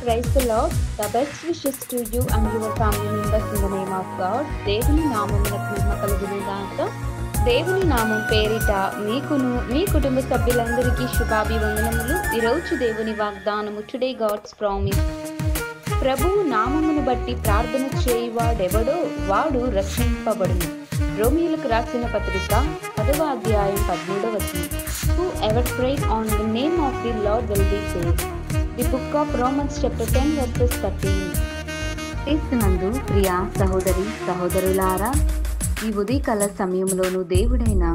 Praise the Lord. The best wishes to you and your family members in the name of God. దేవుని నామమునకు మహిమ కలుగును గాక. దేవుని నామం పేరిట మీకును మీ కుటుంబ సభ్యులందరికీ శుభాభివందనములు. ఈరోజు దేవుని వాగ్దానము, టుడే గాడ్స్ ప్రామిస్. ప్రభువు నామమును బట్టి ప్రార్థన చేయువాడెవడో వాడు రక్షింపబడును. రోమీయులకు రాసిన పత్రిక 10వ అధ్యాయం 13వ వచనం. Who ever prayed on the name of the Lord will be saved. The book of Romans chapter 10 verses 13. క్రీస్తునందు ప్రియ సహోదరి సహోదరులారా, ఈ ఉదయకాల సమయంలోనూ దేవుడైన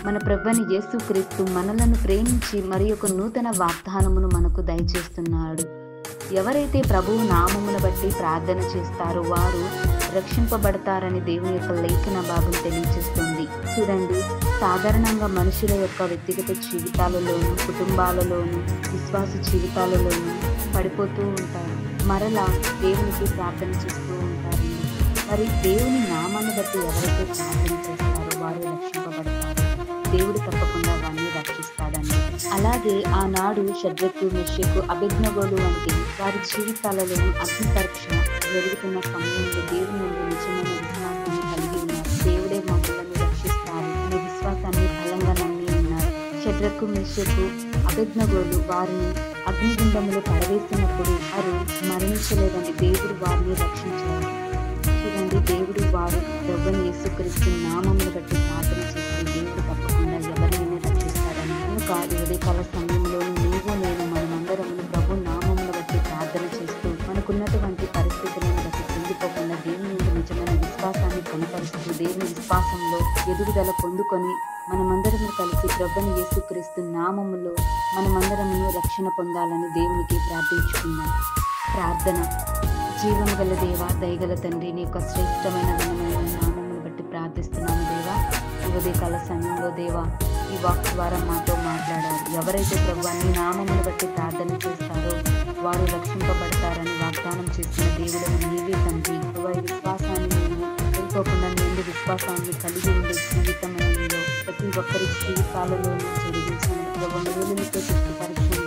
మన ప్రభువైన యేసుక్రీస్తు మనలను ప్రేమించి మరి ఒక నూతన వాగ్దానమును మనకు దయచేస్తున్నాడు. ఎవరైతే ప్రభువు నామమును బట్టి ప్రార్థన చేస్తారో వారు రక్షింపబడతారని దేవుని యొక్క లేఖన భాగం తెలియజేస్తుంది. చూడండి, సాధారణంగా మనుషుల యొక్క వ్యక్తిగత జీవితాలలోనూ, కుటుంబాలలోనూ, విశ్వాస జీవితాలలోనూ పడిపోతూ ఉంటారు. మరలా దేవునికి ప్రార్థన చేస్తూ ఉంటారు. మరి దేవుని నామాన్ని బట్టి ఎవరైతే ప్రార్థన చేస్తారో వారు రక్షింపబడతారు. దేవుడు తప్పకుండా వారిని రక్షిస్తాడని. అలాగే ఆనాడు షద్రకు, మెషకు, అబేద్నెగోలు వంటి వారి జీవితాలలోనూ అగ్ని పరీక్ష జరుగుతున్న సమయంలో దేవుని నుండి నిజమైన విశ్వాసాన్ని కలిగి ఉన్నారు. దేవుడే మమ్మల్ని రక్షిస్తారు అనే విశ్వాసాన్ని బలంగా నమ్మి ఉన్నారు. షద్రకు, మెషకు, అబేద్నెగోలు వారిని అగ్నిగుండంలో పడవేసినప్పుడు వారు మరణించలేదని దేవుడు వారిని రక్షించారు. చూడండి, దేవుడు వారు ప్రభువైన యేసుక్రీస్తు నామమును బట్టి ప్రార్థన చేస్తే దేవుడు తప్పకుండా ఎవరినైనా రక్షిస్తాడని. కనుక ఈ ఉదయకాల సమయంలోనూ నీవు నేను మనమందరము ప్రభు నామమును బట్టి ప్రార్థన చేస్తూ మనకున్నటువంటి పరిస్థితులను బట్టి పొందిపోకుండా దేవుని నుండి నిజమైన విశ్వాసాన్ని కనపరుస్తూ దేవుని విశ్వాసంలో ఎదుగుదల పొందుకొని మనమందరము కలిసి ప్రభువైన యేసుక్రీస్తు నామములో మనమందరము రక్షణ పొందాలని దేవునికి ప్రార్థించుకుందాం. ప్రార్థన. జీవము గల దేవా, దయగల తండ్రి, నీ యొక్క శ్రేష్టమైన ఘనమైన నామమును బట్టి ప్రార్థిస్తున్నాను దేవా. ఈ ఉదయకాల సమయంలో దేవా ఈ వాక్ ద్వారా మాతో మాట్లాడారు. ఎవరైతే ప్రభువా నీ నామమును బట్టి ప్రార్థన చేస్తారో వారు రక్షింపబడతారని వాగ్దానం చేసిన దేవుడని నీవే తండ్రి. ఈ విశ్వాసాన్ని మేము కోల్పోకుండా నుండి విశ్వాసాన్ని కలిగి ఉండే జీవితంలో ప్రతి ఒక్కరి జీవితాలలోనూ జరిగించండి. ప్రభు మేలులతో తృప్తిపరచండి.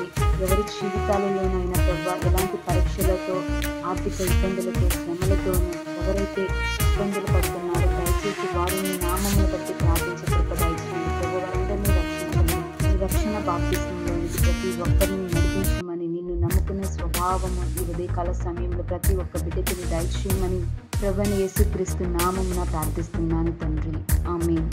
ఎవరి జీవితాలలోనైనా ప్రభు ఎలాంటి పరీక్షలతో, ఆర్థిక ఇబ్బందులతో, శ్రమలతోనూ ఎవరైతే ఇబ్బందులు పడుతున్నారో దయచేసి వారిని నామమును బట్టి ప్రార్థించే కృప దయచేయండి. ప్రభు వారందరినీ రక్షించండి. ఈ రక్షణ బాప్తిస్మంలోనికి ప్రతి ఒక్కరిని నడిపించమని, నిన్ను నమ్ముకునే స్వభావము ఈ ఉదయకాల సమయంలో ప్రతి ఒక్క బిడ్డకి దయచేయమని ప్రభువైన యేసుక్రీస్తు నామమున ప్రార్థిస్తున్నాను తండ్రి. ఆమేన్.